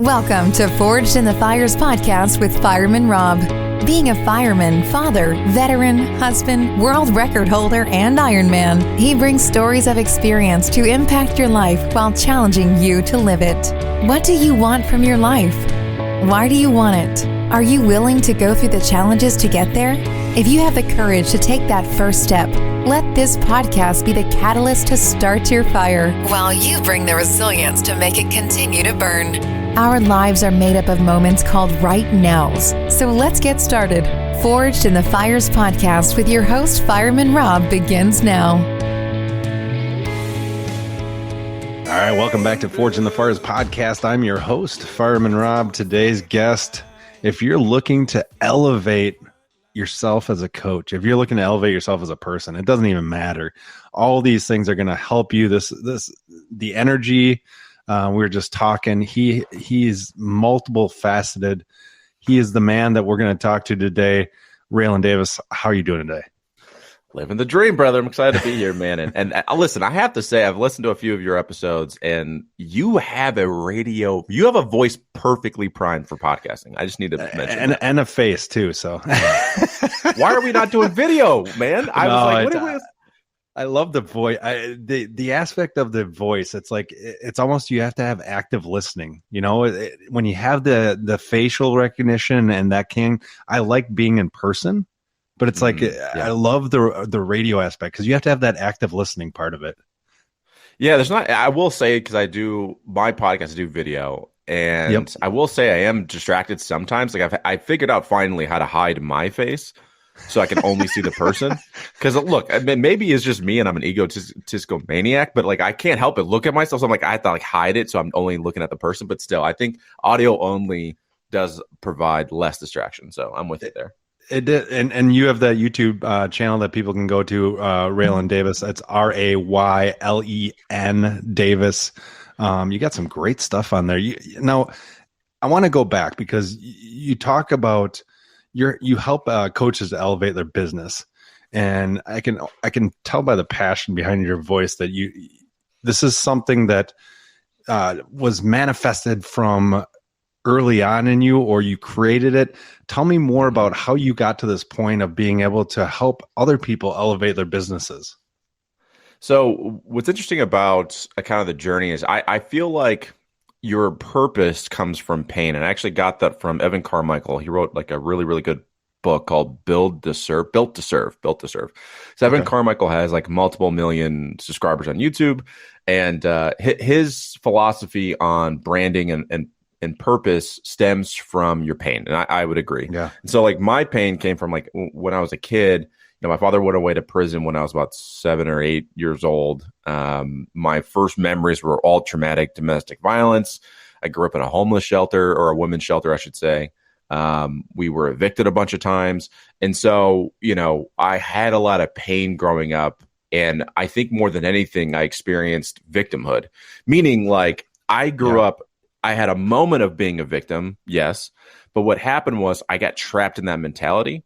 Welcome to Forged in the Fires podcast with Fireman Rob. Being a fireman, father, veteran, husband, world record holder, and Ironman, he brings stories of experience to impact your life while challenging you to live it. What do you want from your life? Why do you want it? Are you willing to go through the challenges to get there? If you have the courage to take that first step, let this podcast be the catalyst to start your fire while you bring the resilience to make it continue to burn. Our lives are made up of moments called right nows. So let's get started. Forged in the Fires podcast with your host, Fireman Rob, begins now. All right, welcome back to Forged in the Fires podcast. I'm your host, Fireman Rob. Today's guest, if you're looking to elevate yourself as a coach, if you're looking to elevate yourself as a person, it doesn't even matter. All these things are going to help you. The energy. We were just talking. He's multiple faceted. He is the man that we're going to talk to today. Raylen Davis, how are you doing today? Living the dream, brother. I'm excited to be here, man. And listen, I have to say, I've listened to a few of your episodes, and you have a voice perfectly primed for podcasting. I just need to mention and a face too. So why are we not doing video, man? I love the voice. The aspect of the voice. It's like it's almost you have to have active listening. You know, when you have the facial recognition and that I like being in person, but it's like I love the radio aspect because you have to have that active listening part of it. Yeah, there's not. I will say because I do my podcast, I do video, and I will say I am distracted sometimes. Like I figured out finally how to hide my face, so I can only see the person. Because look, I mean, maybe it's just me and I'm an egotistical maniac, but like I can't help but look at myself. So I'm like, I have to like hide it, so I'm only looking at the person. But still, I think audio only does provide less distraction. So I'm with you there. It did, and you have that YouTube channel that people can go to, Raylen Davis. It's Raylen Davis. You got some great stuff on there. Now, I want to go back because you talk about you help coaches to elevate their business, and I can tell by the passion behind your voice that this is something that was manifested from early on in you, or you created it. Tell me more about how you got to this point of being able to help other people elevate their businesses. So what's interesting about kind of the journey is I feel like your purpose comes from pain. And I actually got that from Evan Carmichael. He wrote like a really, really good book called Built to Serve. So Evan Carmichael has like multiple million subscribers on YouTube, and his philosophy on branding and purpose stems from your pain. And I would agree. Yeah. And so like my pain came from like when I was a kid, my father went away to prison when I was about 7 or 8 years old. My first memories were all traumatic domestic violence. I grew up in a homeless shelter, or a women's shelter, I should say. We were evicted a bunch of times. And so, I had a lot of pain growing up. And I think more than anything, I experienced victimhood, meaning like I grew up, I had a moment of being a victim, yes. But what happened was I got trapped in that mentality,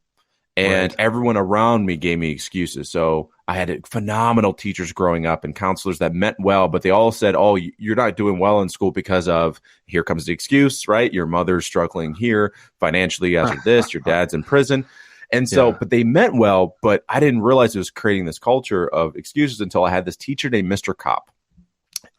and everyone around me gave me excuses. So I had phenomenal teachers growing up and counselors that meant well, but they all said, oh, you're not doing well in school because of, here comes the excuse, right? Your mother's struggling here financially after this, your dad's in prison. And so, but they meant well, but I didn't realize it was creating this culture of excuses until I had this teacher named Mr. Cop.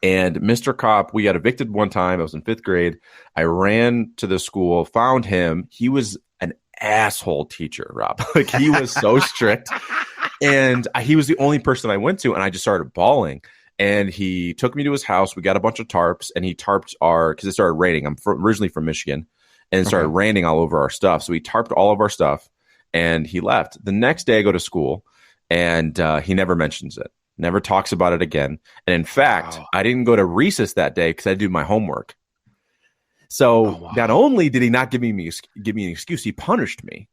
And Mr. Cop, we got evicted one time. I was in 5th grade. I ran to the school, found him. He was an asshole teacher, Rob. Like he was so strict. And he was the only person I went to, and I just started bawling. And he took me to his house. We got a bunch of tarps, and he tarped because it started raining. I'm originally from Michigan, and it started raining all over our stuff. So he tarped all of our stuff, and he left. The next day I go to school, and he never mentions it. Never talks about it again. And in fact, I didn't go to recess that day because I did my homework. So not only did he not give me an excuse, he punished me.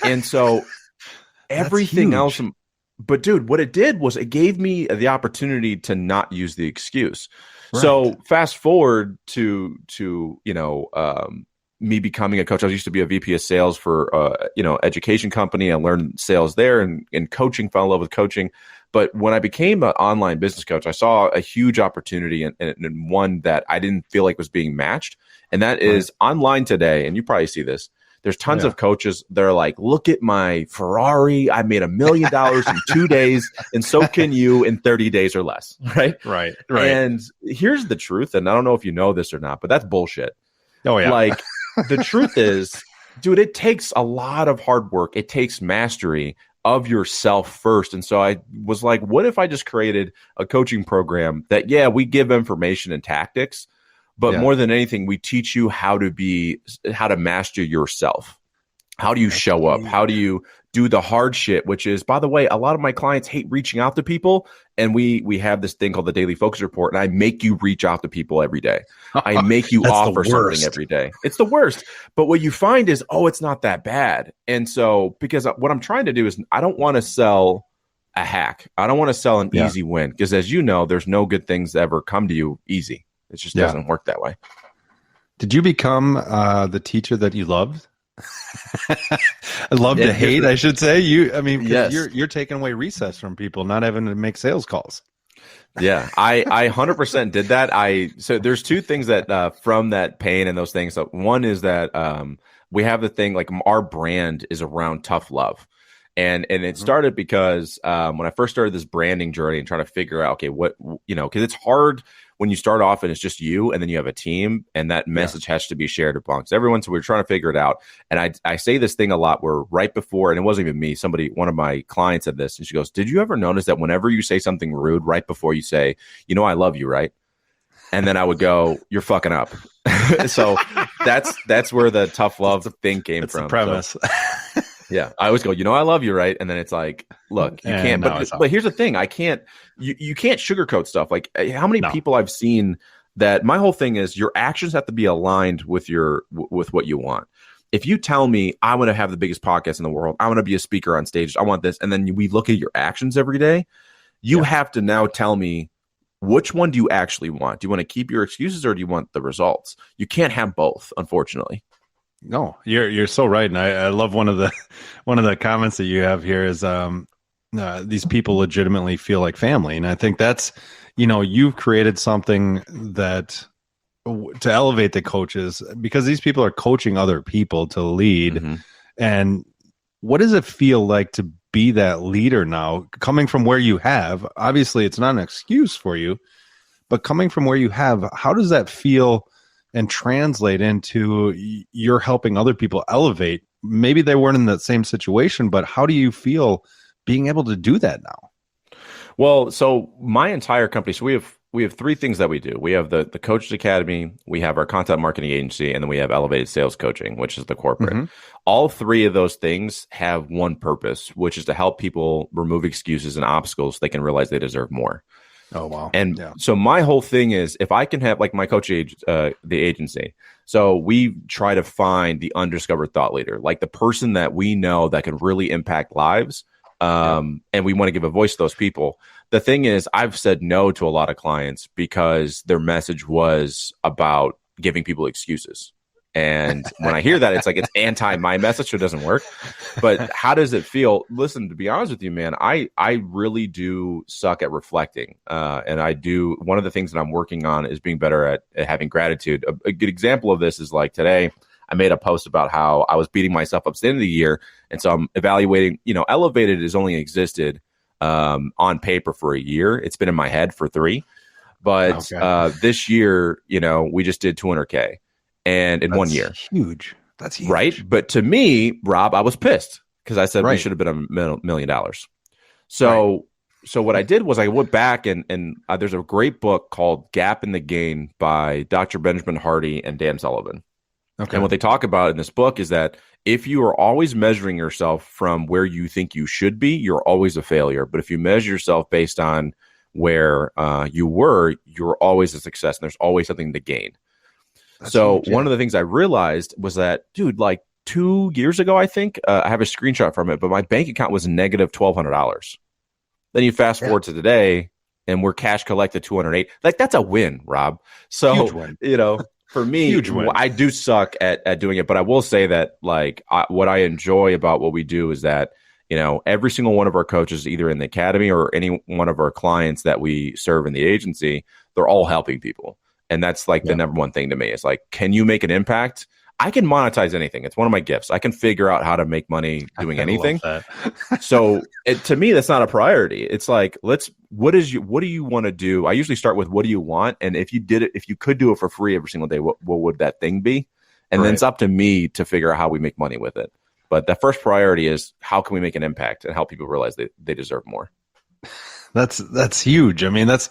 And so everything else. But dude, what it did was it gave me the opportunity to not use the excuse. Right. So fast forward to me becoming a coach. I used to be a VP of sales for education company. I learned sales there and coaching, fell in love with coaching. But when I became an online business coach, I saw a huge opportunity and one that I didn't feel like was being matched. And that is online today. And you probably see this. There's tons of coaches. They're like, look at my Ferrari. I made $1 million in 2 days. And so can you in 30 days or less. Right. Right. And here's the truth. And I don't know if you know this or not, but that's bullshit. Oh, yeah. Like the truth is, dude, it takes a lot of hard work. It takes mastery of yourself first. And so I was like, what if I just created a coaching program that, we give information and tactics, but more than anything, we teach you how to master yourself. How do you show up? How do you do the hard shit, which is, by the way, a lot of my clients hate reaching out to people. And we have this thing called the Daily Focus Report, and I make you reach out to people every day. I make you offer something every day. It's the worst. But what you find is, it's not that bad. And so, because what I'm trying to do is, I don't want to sell a hack. I don't want to sell an easy win, because as you know, there's no good things that ever come to you easy. It just doesn't work that way. Did you become the teacher that you loved? I love to hate, I should say. You're taking away recess from people, not having to make sales calls. Yeah, I 100% did that. So there's two things that from that pain and those things. So one is that we have the thing, like our brand is around tough love. And it started because when I first started this branding journey and trying to figure out, okay, what, because it's hard when you start off and it's just you and then you have a team and that message has to be shared amongst everyone. So we're trying to figure it out. And I say this thing a lot where right before, and it wasn't even me, one of my clients said this, and she goes, did you ever notice that whenever you say something rude, right before you say, I love you, right? And then I would go, you're fucking up. So that's where the tough love thing came from. The premise. So, yeah, I always go, I love you, right? And then it's like, look, you can't. But here's the thing: you can't sugarcoat stuff. Like, how many people I've seen that my whole thing is your actions have to be aligned with with what you want. If you tell me I want to have the biggest podcast in the world, I want to be a speaker on stage, I want this, and then we look at your actions every day, you have to now tell me, which one do you actually want? Do you want to keep your excuses or do you want the results? You can't have both, unfortunately. No, you're so right, and I love one of the comments that you have here is these people legitimately feel like family, and I think that's you've created something that to elevate the coaches, because these people are coaching other people to lead. And what does it feel like to be that leader now, coming from where you have? Obviously, it's not an excuse for you, but coming from where you have, how does that feel and translate into you're helping other people elevate? Maybe they weren't in that same situation, but how do you feel being able to do that now? Well, so my entire company, so we have three things that we do. We have the Coaches Academy, we have our content marketing agency, and then we have Elevated Sales Coaching, which is the corporate. All three of those things have one purpose, which is to help people remove excuses and obstacles so they can realize they deserve more. Oh, wow. And so my whole thing is, if I can have, like my the agency, so we try to find the undiscovered thought leader, like the person that we know that can really impact lives. And we want to give a voice to those people. The thing is, I've said no to a lot of clients because their message was about giving people excuses. And when I hear that, it's like it's anti my message, so it doesn't work. But how does it feel? Listen, to be honest with you, man, I really do suck at reflecting. And I do. One of the things that I'm working on is being better at having gratitude. A good example of this is like today, I made a post about how I was beating myself up at the end of the year. And so I'm evaluating, Elevated has only existed on paper for a year. It's been in my head for 3. But this year, we just did 200K. And in 1 year. Huge. That's huge. Right. But to me, Rob, I was pissed because I said we should have been $1 million. So what I did was I went back and there's a great book called Gap in the Gain by Dr. Benjamin Hardy and Dan Sullivan. Okay. And what they talk about in this book is that if you are always measuring yourself from where you think you should be, you're always a failure. But if you measure yourself based on where you were, you're always a success and there's always something to gain. That's huge, one of the things I realized was that, dude, like 2 years ago, I think I have a screenshot from it, but my bank account was negative $1,200. Then you fast forward to today and we're cash collected 208. Like that's a win, Rob. So, for me, I do suck at doing it, but I will say that like what I enjoy about what we do is that, every single one of our coaches, either in the academy or any one of our clients that we serve in the agency, they're all helping people. And that's like the number one thing to me. It's like, can you make an impact? I can monetize anything. It's one of my gifts. I can figure out how to make money doing anything. So to me, that's not a priority. It's like, what do you want to do? I usually start with, what do you want? And if you could do it for free every single day, what would that thing be? And then it's up to me to figure out how we make money with it. But the first priority is, how can we make an impact and help people realize they deserve more? That's huge. I mean, that's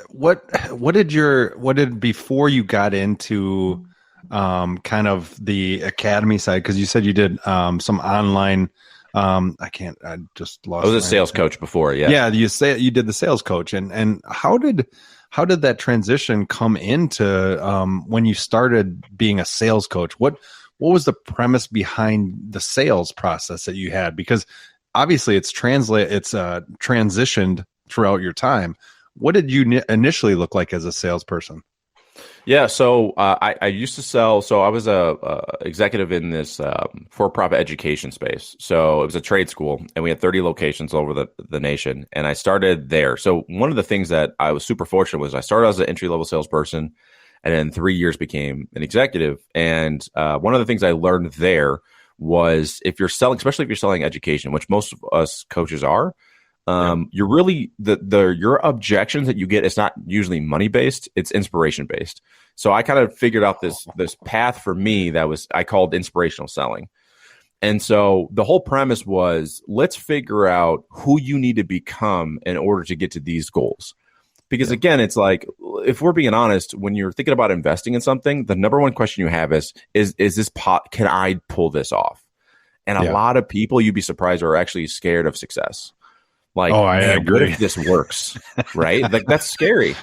what did before you got into kind of the academy side, because you said you did some online I just lost. I was a sales coach before. Yeah, you did the sales coach, and how did that transition come into when you started being a sales coach? What was the premise behind the sales process that you had? Because obviously it's transitioned throughout your time. What did you initially look like as a salesperson? Yeah, so I used to sell. So I was a executive in this for-profit education space. So it was a trade school, and we had 30 locations all over the nation. And I started there. So one of the things that I was super fortunate was I started as an entry-level salesperson, and in 3 years became an executive. And one of the things I learned there was, if you're selling, especially if you're selling education, which most of us coaches are, you're really your objections that you get, it's not usually money based, it's inspiration based. So I kind of figured out this path for me that I called inspirational selling. And so the whole premise was, let's figure out who you need to become in order to get to these goals. Because again, it's like, if we're being honest, when you're thinking about investing in something, the number one question you have is this can I pull this off? And a lot of people, you'd be surprised, are actually scared of success. Like, I agree. What if this works? Right? Like, that's scary.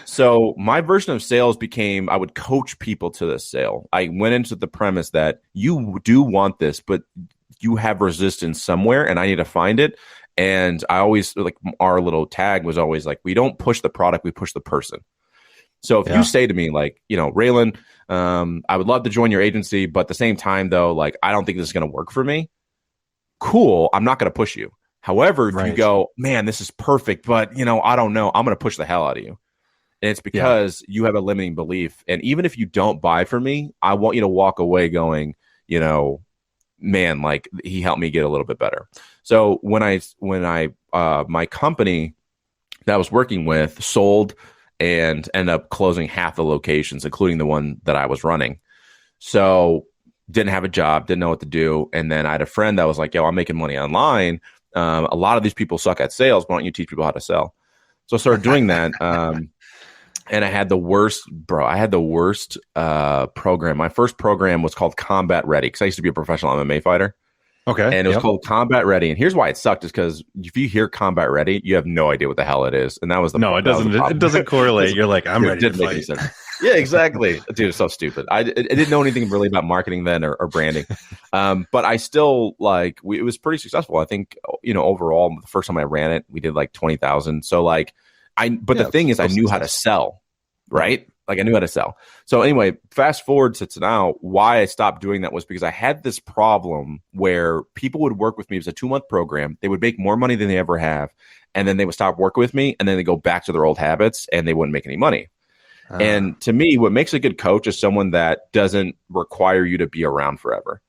So my version of sales became, I would coach people to this sale. I went into the premise that you do want this, but you have resistance somewhere, and I need to find it. And I always, like, our little tag was always like, we don't push the product, we push the person. So if you say to me, like, Raylen, I would love to join your agency, but at the same time, though, like, I don't think this is going to work for me. Cool. I'm not going to push you. However, if you go, man, this is perfect, but, I don't know, I'm going to push the hell out of you. And it's because you have a limiting belief. And even if you don't buy from me, I want you to walk away going, man, like, he helped me get a little bit better. So when I my company that I was working with sold and ended up closing half the locations, including the one that I was running. So didn't have a job, didn't know what to do. And then I had a friend that was like, yo, I'm making money online. A lot of these people suck at sales. Why don't you teach people how to sell? So I started doing that. And I had the worst program. My first program was called Combat Ready, because I used to be a professional MMA fighter. Okay. And it was called Combat Ready. And here's why it sucked, is because if you hear Combat Ready, you have no idea what the hell it is. And that was it doesn't. It doesn't correlate. You're like, I'm ready to fight. Yeah, exactly. Dude, it's so stupid. I didn't know anything really about marketing then or branding. But I still, like, it was pretty successful. I think, overall, the first time I ran it, we did like 20,000. So like, the thing is, I knew how to sell, right? Like, I knew how to sell. So anyway, fast forward to now, why I stopped doing that was because I had this problem where people would work with me. It was a 2-month program. They would make more money than they ever have. And then they would stop working with me, and then they go back to their old habits, and they wouldn't make any money. And to me, what makes a good coach is someone that doesn't require you to be around forever.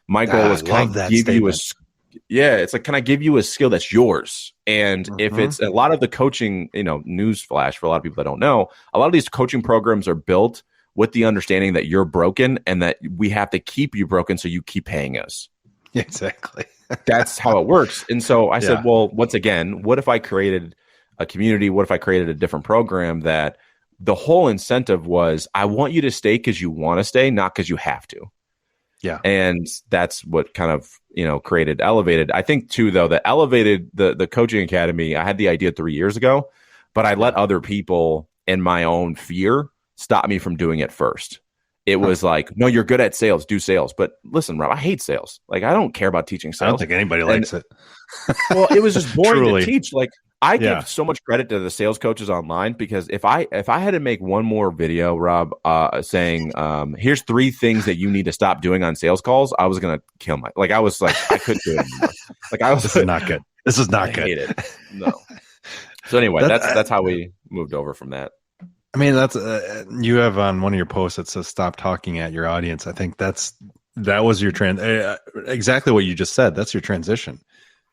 My goal is, can I give you it's like, can I give you a skill that's yours? And if it's a lot of the coaching, news flash for a lot of people that don't know, a lot of these coaching programs are built with the understanding that you're broken and that we have to keep you broken so you keep paying us. Exactly. That's how it works. And so I said, well, once again, what if I created a community? What if I created a different program that the whole incentive was, I want you to stay because you want to stay, not because you have to. Yeah. And that's what kind of, created Elevated. I think too, though, that Elevated, the coaching academy, I had the idea 3 years ago, but I let other people in my own fear stop me from doing it first. It was like, no, you're good at sales, do sales. But listen, Rob, I hate sales. Like, I don't care about teaching sales. I don't think anybody likes it. Well, it was just boring to teach. Like, I give so much credit to the sales coaches online, because if I had to make one more video, Rob, saying, here's 3 things that you need to stop doing on sales calls, I was going to kill I was like, I couldn't do it anymore. Like, this is not good. This is not good. I hate it. No. So anyway, that's how we moved over from that. I mean, that's you have on one of your posts that says "Stop talking at your audience." I think that was your exactly what you just said. That's your transition.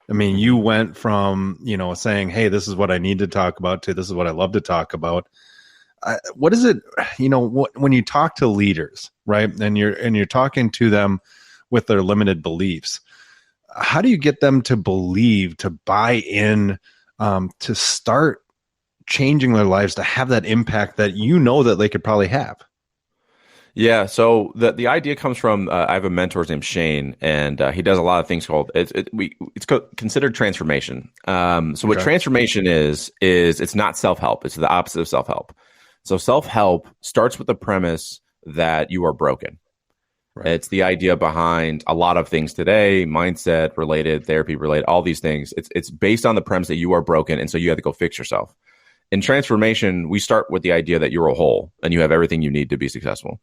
I mean, you went from saying, "Hey, this is what I need to talk about," to "This is what I love to talk about." What is it? When you talk to leaders, right, and you're talking to them with their limited beliefs, how do you get them to believe, to buy in, to start changing their lives, to have that impact that that they could probably have? Yeah, so the idea comes from I have a mentor named Shane, and he does a lot of things called considered transformation. So what transformation is it's not self-help; it's the opposite of self-help. So self-help starts with the premise that you are broken. Right. It's the idea behind a lot of things today, mindset related, therapy related, all these things. It's based on the premise that you are broken, and so you have to go fix yourself. In transformation, we start with the idea that you're a whole and you have everything you need to be successful.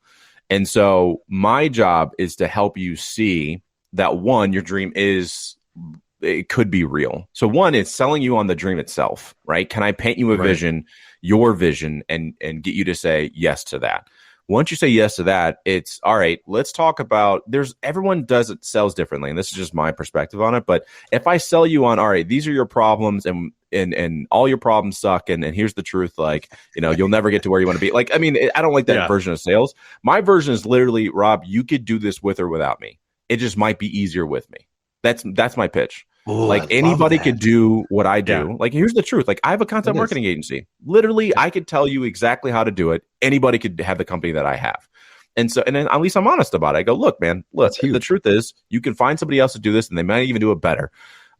And so my job is to help you see that, one, your dream it could be real. So one, it's selling you on the dream itself, right? Can I paint you a vision, your vision, and get you to say yes to that? Once you say yes to that, it's all right. Let's talk about everyone sells differently. And this is just my perspective on it. But if I sell you on, all right, these are your problems and all your problems suck. And here's the truth. Like, you'll never get to where you want to be. Like, I mean, I don't like that version of sales. My version is literally, Rob, you could do this with or without me. It just might be easier with me. That's my pitch. Ooh, like anybody could do what I do. Yeah. Like, here's the truth. Like, I have a content marketing agency. Literally, I could tell you exactly how to do it. Anybody could have the company that I have. And then at least I'm honest about it. I go, look, man, the truth is you can find somebody else to do this and they might even do it better.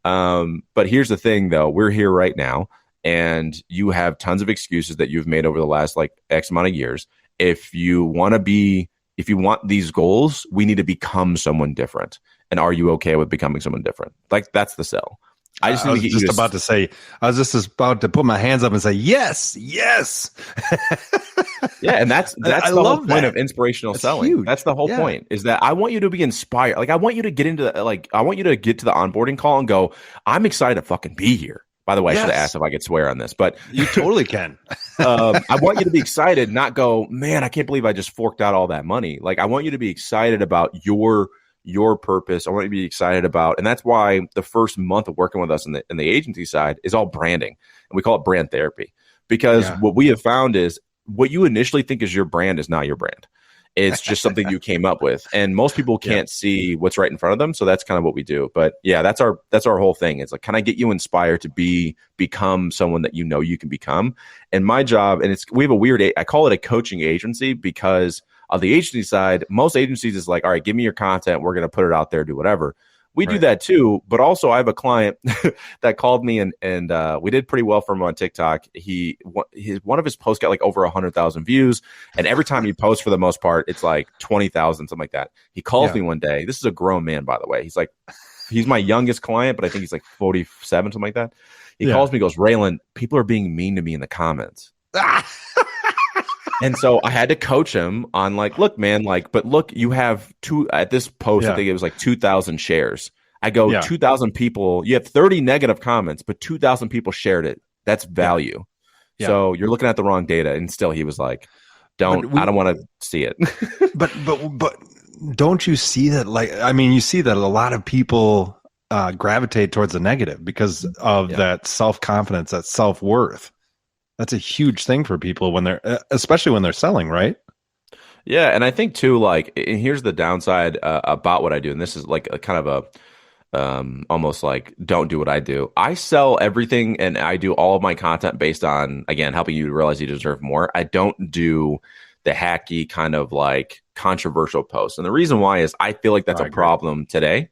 But here's the thing though, we're here right now and you have tons of excuses that you've made over the last like X amount of years. If you want these goals, we need to become someone different. And are you okay with becoming someone different? Like, that's the sell. I was just about to put my hands up and say, yes. Yeah. And that's the whole point of inspirational selling. Huge. That's the whole point, is that I want you to be inspired. Like, I want you to get into I want you to get to the onboarding call and go, I'm excited to fucking be here. By the way, I should have asked if I could swear on this, but you totally can. I want you to be excited, not go, man, I can't believe I just forked out all that money. Like, I want you to be excited about your purpose. I want you to be excited about, and that's why the first month of working with us in the agency side is all branding, and we call it brand therapy, because what we have found is what you initially think is your brand is not your brand. It's just something you came up with, and most people can't see what's right in front of them. So that's kind of what we do. But yeah, that's our whole thing. It's like, can I get you inspired to become someone that you can become? And my job, and we have I call it a coaching agency, because on the agency side, most agencies is like, all right, give me your content. We're going to put it out there, do whatever. We do that too. But also I have a client that called me and we did pretty well for him on TikTok. One of his posts got like over 100,000 views. And every time he posts, for the most part, it's like 20,000, something like that. He calls me one day. This is a grown man, by the way. He's my youngest client, but I think he's like 47, something like that. He calls me, goes, Raylen, people are being mean to me in the comments. And so I had to coach him on like, look, man, but look, you have at this post, I think it was like 2,000 shares. I go, 2,000 people, you have 30 negative comments, but 2,000 people shared it. That's value. Yeah. So you're looking at the wrong data. And still he was like, I don't want to see it. but don't you see that? Like, I mean, you see that a lot of people gravitate towards the negative because of that self-confidence, that self-worth. That's a huge thing for people especially when they're selling, right? Yeah. And I think too, like, and here's the downside about what I do. And this is like a kind of almost like, don't do what I do. I sell everything and I do all of my content based on, again, helping you realize you deserve more. I don't do the hacky kind of like controversial posts. And the reason why is I feel like that's a problem today.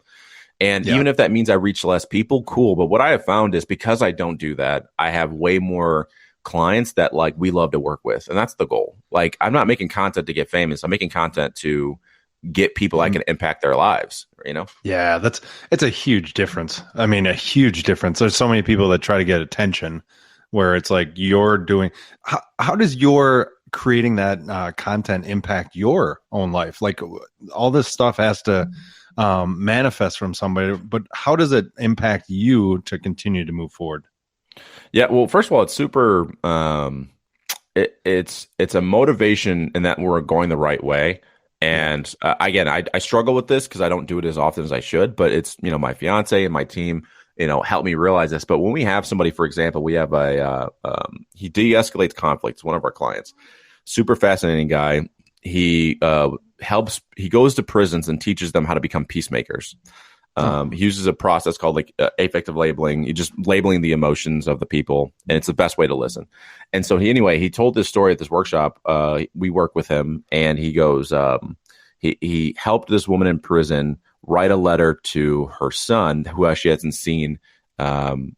And even if that means I reach less people, cool. But what I have found is because I don't do that, I have way more clients that like we love to work with. And that's the goal. Like, I'm not making content to get famous. I'm making content to get people I can impact their lives, Yeah, it's a huge difference. I mean, a huge difference. There's so many people that try to get attention where it's like you're doing, how does your creating that content impact your own life? Like, all this stuff has to manifest from somebody, but how does it impact you to continue to move forward? Yeah, well, first of all, it's super it's a motivation in that we're going the right way. And again, I struggle with this because I don't do it as often as I should, but it's, my fiance and my team, help me realize this. But when we have somebody, for example, we have he de-escalates conflicts, one of our clients, super fascinating guy. He goes to prisons and teaches them how to become peacemakers. He uses a process called affective labeling. You just labeling the emotions of the people, and it's the best way to listen. And so he told this story at this workshop. We work with him, and he goes, he helped this woman in prison write a letter to her son, who she hasn't seen. Sorry,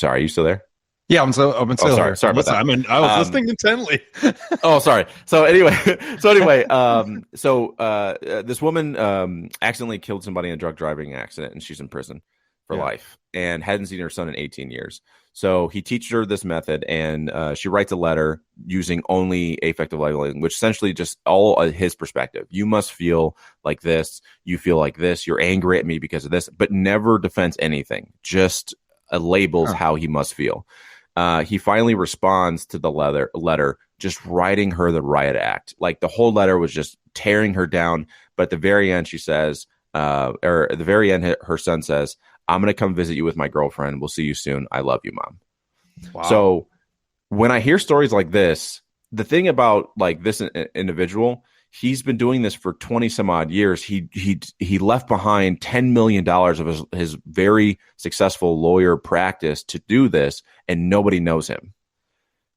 are you still there? Yeah, I'm still sorry about that. I was listening intently. Sorry. So anyway, this woman accidentally killed somebody in a drug driving accident, and she's in prison for life, and hadn't seen her son in 18 years. So he teaches her this method, and she writes a letter using only affective labeling, which essentially just all his perspective. You must feel like this. You feel like this. You're angry at me because of this, but never defends anything. Just labels how he must feel. He finally responds to the letter, just writing her the riot act. Like the whole letter was just tearing her down. But at the very end, she says, or at the very end, her son says, "I'm going to come visit you with my girlfriend. We'll see you soon. I love you, Mom." Wow. So when I hear stories like this, the thing about this individual, he's been doing this for 20 some odd years. He left behind $10 million of his very successful lawyer practice to do this, and nobody knows him.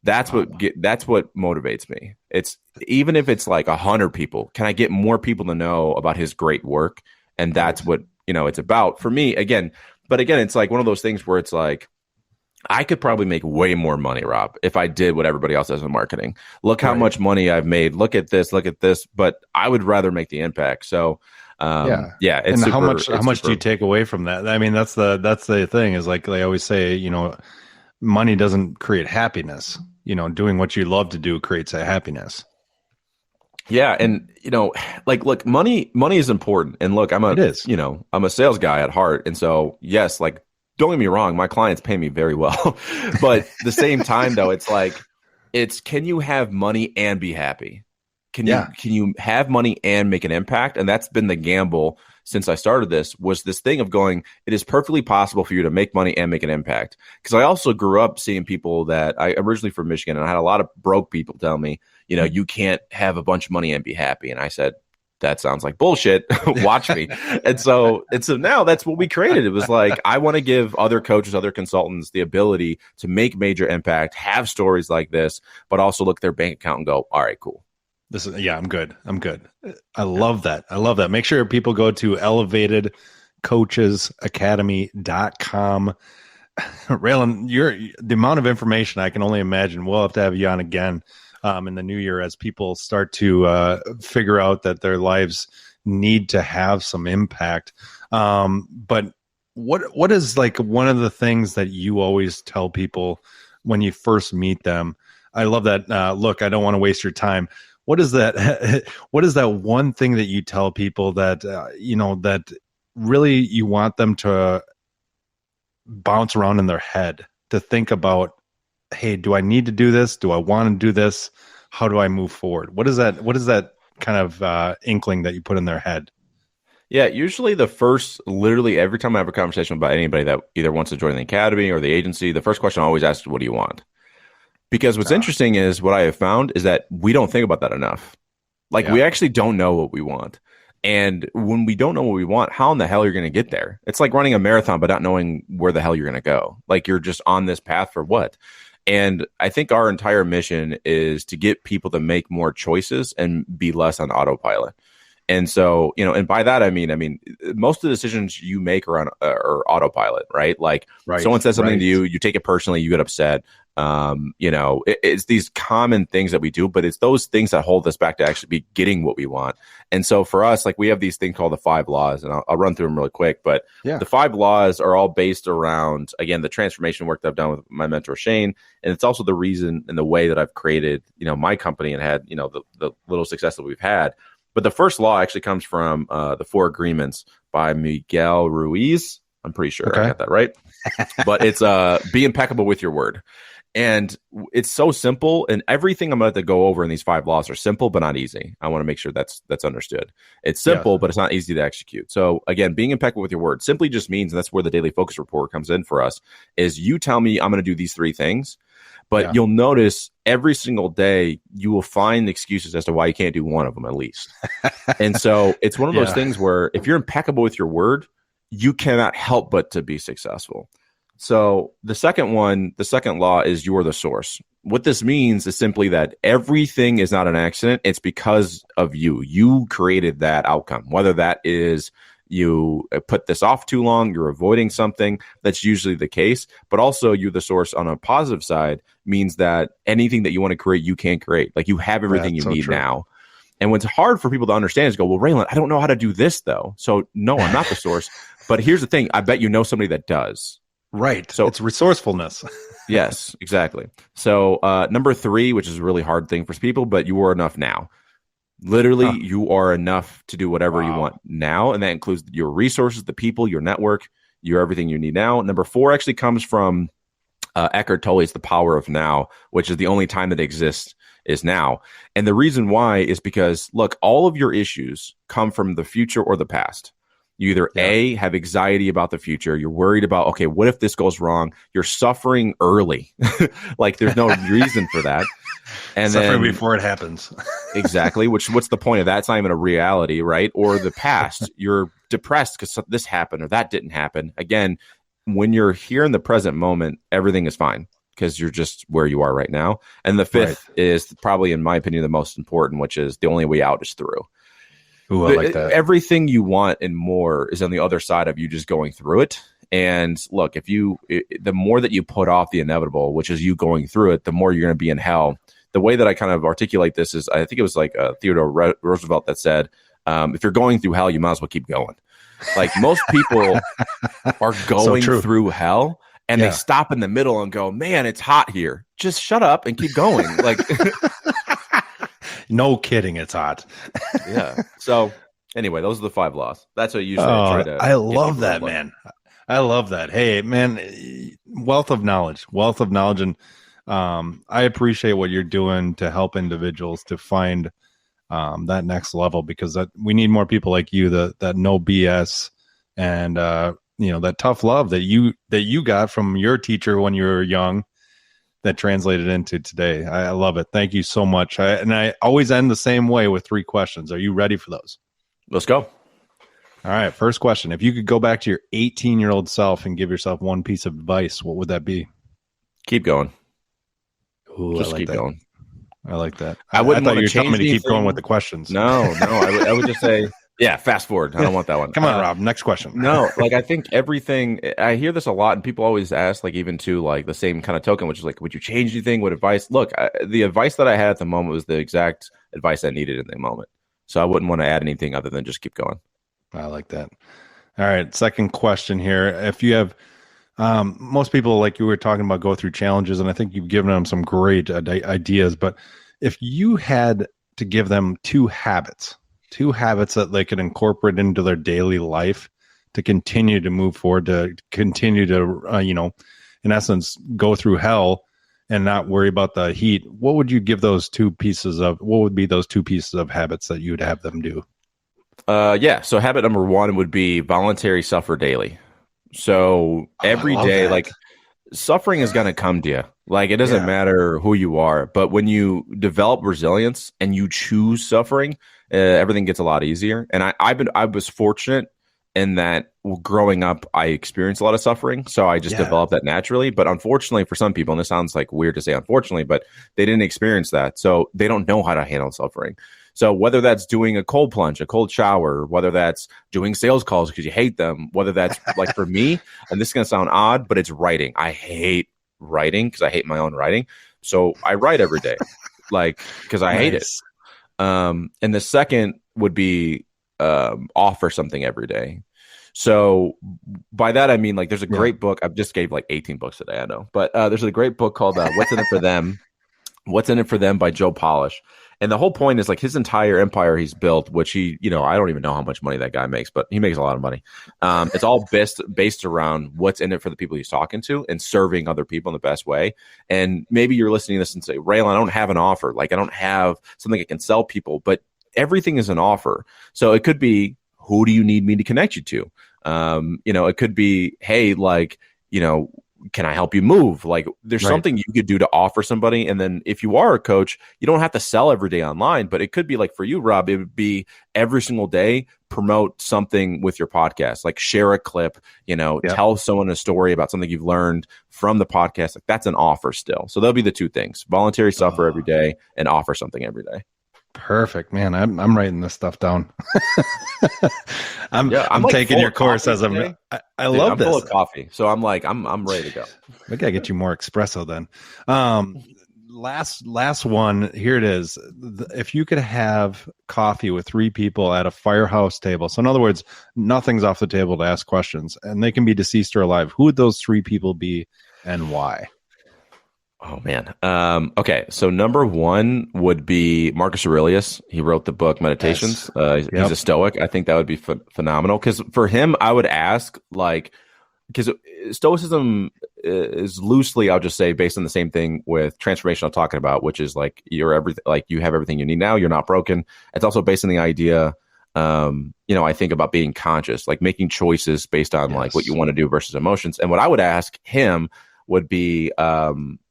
That's what motivates me. It's even if it's 100 people, can I get more people to know about his great work? And that's what, it's about for me again. But again, it's one of those things where it's I could probably make way more money, Rob, if I did what everybody else does in marketing. Look how much money I've made. Look at this. But I would rather make the impact. So, It's how much do you take away from that? I mean, that's the thing is they always say, money doesn't create happiness. Doing what you love to do creates a happiness. Yeah, and look, money is important. And look, I'm a sales guy at heart, and so yes, don't get me wrong, my clients pay me very well. But at the same time, though, it's can you have money and be happy? Can you have money and make an impact? And that's been the gamble since I started this, was this thing of going, it is perfectly possible for you to make money and make an impact. Because I also grew up seeing people that I originally from Michigan, and I had a lot of broke people tell me, you can't have a bunch of money and be happy. And I said, that sounds like bullshit. Watch me. And so now that's what we created. It was I want to give other coaches, other consultants the ability to make major impact, have stories like this, but also look at their bank account and go, all right, cool. I'm good. I love that. Make sure people go to elevatedcoachesacademy.com. Raylen, the amount of information, I can only imagine. We'll have to have you on again in the new year as people start to figure out that their lives need to have some impact. But what is one of the things that you always tell people when you first meet them? I love that. Look, I don't want to waste your time. What is that? What is that one thing that you tell people that that really you want them to bounce around in their head to think about? Hey, do I need to do this? Do I want to do this? How do I move forward? What is that kind of inkling that you put in their head? Yeah, usually literally every time I have a conversation about anybody that either wants to join the academy or the agency, the first question I always ask is, what do you want? Because what's interesting is what I have found is that we don't think about that enough. We actually don't know what we want. And when we don't know what we want, how in the hell are you going to get there? It's like running a marathon, but not knowing where the hell you're going to go. You're just on this path for what? And I think our entire mission is to get people to make more choices and be less on autopilot. And so, and by that, I mean, most of the decisions you make are on autopilot, right? Someone says something to you, you take it personally, you get upset. It's these common things that we do, but it's those things that hold us back to actually be getting what we want. And so for us, we have these things called the 5 laws, and I'll run through them really quick, but the 5 laws are all based around, again, the transformation work that I've done with my mentor, Shane. And it's also the reason and the way that I've created, my company and had, the little success that we've had. But the first law actually comes from the 4 Agreements by Miguel Ruiz. I'm pretty sure I got that right. But it's be impeccable with your word. And it's so simple, and everything I'm about to go over in these 5 laws are simple, but not easy. I want to make sure that's understood. It's simple, but it's not easy to execute. So again, being impeccable with your word simply just means, and that's where the daily focus report comes in for us, is you tell me I'm going to do these 3 things, but you'll notice every single day you will find excuses as to why you can't do one of them at least. And so it's one of those things where if you're impeccable with your word, you cannot help but to be successful. So the second law is you're the source. What this means is simply that everything is not an accident. It's because of you. You created that outcome, whether that is you put this off too long, you're avoiding something. That's usually the case. But also you're the source on a positive side means that anything that you want to create, you can create. Like you have everything you need now. And what's hard for people to understand is go, well, Raylen, I don't know how to do this though. So no, I'm not the source. But here's the thing. I bet you know somebody that does. Right. So it's resourcefulness. Yes, exactly. So number 3, which is a really hard thing for people, but you are enough now. Literally, you are enough to do whatever you want now. And that includes your resources, the people, your network, your everything you need now. Number 4 actually comes from Eckhart Tolle's The Power of Now, which is the only time that exists is now. And the reason why is because, look, all of your issues come from the future or the past. You either A, have anxiety about the future. You're worried about, okay, what if this goes wrong? You're suffering early. Like there's no reason for that. And suffering then, before it happens. Exactly. What's the point of that? It's not even a reality, right? Or the past. You're depressed because this happened or that didn't happen. Again, when you're here in the present moment, everything is fine because you're just where you are right now. And the 5th is probably, in my opinion, the most important, which is the only way out is through. Ooh, I like that. Everything you want and more is on the other side of you just going through it. And look, the more that you put off the inevitable, which is you going through it, the more you're going to be in hell. The way that I kind of articulate this is, I think it was like Theodore Roosevelt that said, if you're going through hell, you might as well keep going. Like most people are going through hell and they stop in the middle and go, man, it's hot here. Just shut up and keep going. Like, no kidding, it's hot. Yeah. So anyway, those are the 5 laws. That's what usually I try to. I love that, man. I love that. Hey, man, wealth of knowledge. And I appreciate what you're doing to help individuals to find that next level, because we need more people like you that know BS and that tough love that you got from your teacher when you were young, that translated into today. I love it. Thank you so much. I always end the same way with 3 questions. Are you ready for those? Let's go. All right. First question. If you could go back to your 18-year-old self and give yourself one piece of advice, what would that be? Keep going. Ooh, just like keep that. going. I like that. I wouldn't thought want you to were telling me to anything. keep going with the questions. No. I would just say, yeah, fast forward. I don't want that one. Come on, Rob. Next question. No, like I think everything, I hear this a lot and people always ask, like even to like the same kind of token, which is like, would you change anything? What advice? Look, the advice that I had at the moment was the exact advice I needed in the moment. So I wouldn't want to add anything other than just keep going. I like that. All right. Second question here. If you have, most people, like you were talking about, go through challenges, and I think you've given them some great ideas, but if you had to give them 2 habits that they could incorporate into their daily life to continue to move forward, to continue to, in essence, go through hell and not worry about the heat, what would you give those 2 pieces of, what would be those 2 pieces of habits that you'd have them do? So habit number 1 would be voluntary suffer daily. So every day, like suffering is going to come to you. Like it doesn't matter who you are, but when you develop resilience and you choose suffering, everything gets a lot easier. And I was fortunate in that growing up, I experienced a lot of suffering. So I just developed that naturally. But unfortunately for some people, and this sounds like weird to say unfortunately, but they didn't experience that. So they don't know how to handle suffering. So whether that's doing a cold plunge, a cold shower, whether that's doing sales calls because you hate them, whether that's like for me, and this is going to sound odd, but it's writing. I hate writing because I hate my own writing. So I write every day, like, because I hate it. And the second would be offer something every day. So by that, I mean, like, there's a great book. I've just gave like 18 books today, I know. But there's a great book called What's in It for Them? What's in It for Them by Joe Polish. And the whole point is like his entire empire he's built, which he, I don't even know how much money that guy makes, but he makes a lot of money. It's all based around what's in it for the people he's talking to and serving other people in the best way. And maybe you're listening to this and say, Raylen, I don't have an offer. Like I don't have something I can sell people, but everything is an offer. So it could be, who do you need me to connect you to? It could be, hey, like, can I help you move? Like there's something you could do to offer somebody. And then if you are a coach, you don't have to sell every day online, but it could be like for you, Rob, it would be every single day, promote something with your podcast, like share a clip, tell someone a story about something you've learned from the podcast. Like that's an offer still. So there'll be the two things: voluntary suffer every day and offer something every day. Perfect, man. I'm writing this stuff down. I'm like taking your course as I love this. I'm full of coffee, so I'm ready to go. We gotta get you more espresso then. Last one. Here it is. If you could have coffee with 3 people at a firehouse table, so in other words, nothing's off the table to ask questions, and they can be deceased or alive, who would those 3 people be and why? Oh, man. Okay, so number 1 would be Marcus Aurelius. He wrote the book Meditations. Yes. He's a Stoic. I think that would be phenomenal. Because for him, I would ask, because Stoicism is loosely, I'll just say, based on the same thing with transformation I'm talking about, which is like you're everything, like you have everything you need now. You're not broken. It's also based on the idea, I think about being conscious, like making choices based on like what you want to do versus emotions. And what I would ask him would be,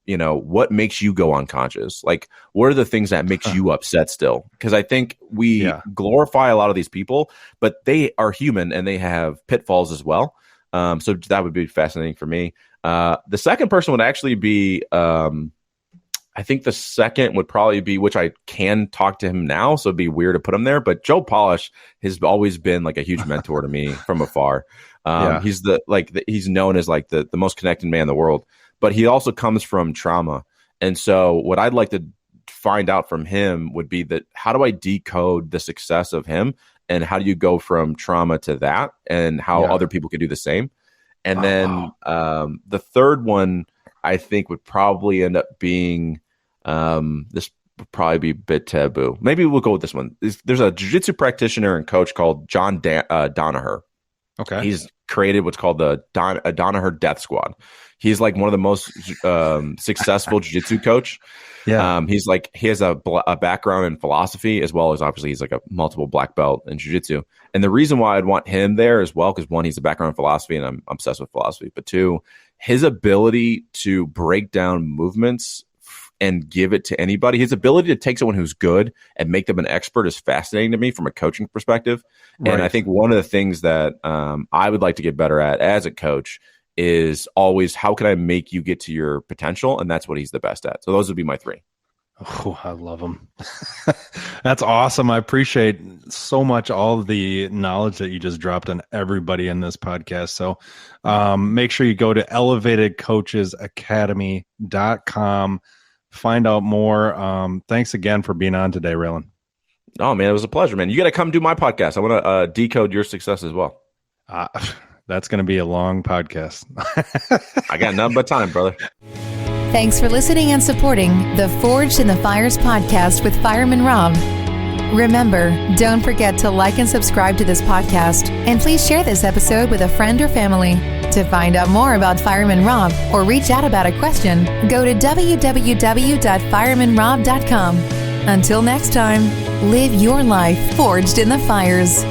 what makes you go unconscious? Like, what are the things that makes you upset still? Because I think we glorify a lot of these people, but they are human and they have pitfalls as well. So that would be fascinating for me. The second person would actually be, I think the second would probably be, which I can talk to him now, so it'd be weird to put him there, but Joe Polish has always been like a huge mentor to me from afar. He's he's known as like the most connected man in the world. But he also comes from trauma. And so what I'd like to find out from him would be that how do I decode the success of him? And how do you go from trauma to that? And how other people can do the same? And then the third one, I think, would probably end up being this would probably be a bit taboo. Maybe we'll go with this one. There's a jiu-jitsu practitioner and coach called John Danaher. Okay. He's created what's called the Danaher Death Squad. He's like one of the most successful jiu-jitsu coach. Yeah. He has a background in philosophy, as well as obviously he's like a multiple black belt in jiu-jitsu. And the reason why I'd want him there as well, because 1, he's a background in philosophy and I'm obsessed with philosophy. But 2, his ability to break down movements and give it to anybody, his ability to take someone who's good and make them an expert is fascinating to me from a coaching perspective. Right. And I think one of the things that I would like to get better at as a coach is always, how can I make you get to your potential? And that's what he's the best at. So those would be my 3. Oh, I love him. That's awesome. I appreciate so much all of the knowledge that you just dropped on everybody in this podcast. So make sure you go to elevatedcoachesacademy.com. Find out more. Thanks again for being on today, Raylen. Oh, man, it was a pleasure, man. You got to come do my podcast. I want to decode your success as well. That's going to be a long podcast. I got nothing but time, brother. Thanks for listening and supporting the Forged in the Fires podcast with Fireman Rob. Remember, don't forget to like and subscribe to this podcast, and please share this episode with a friend or family. To find out more about Fireman Rob or reach out about a question, go to www.firemanrob.com. Until next time, live your life forged in the fires.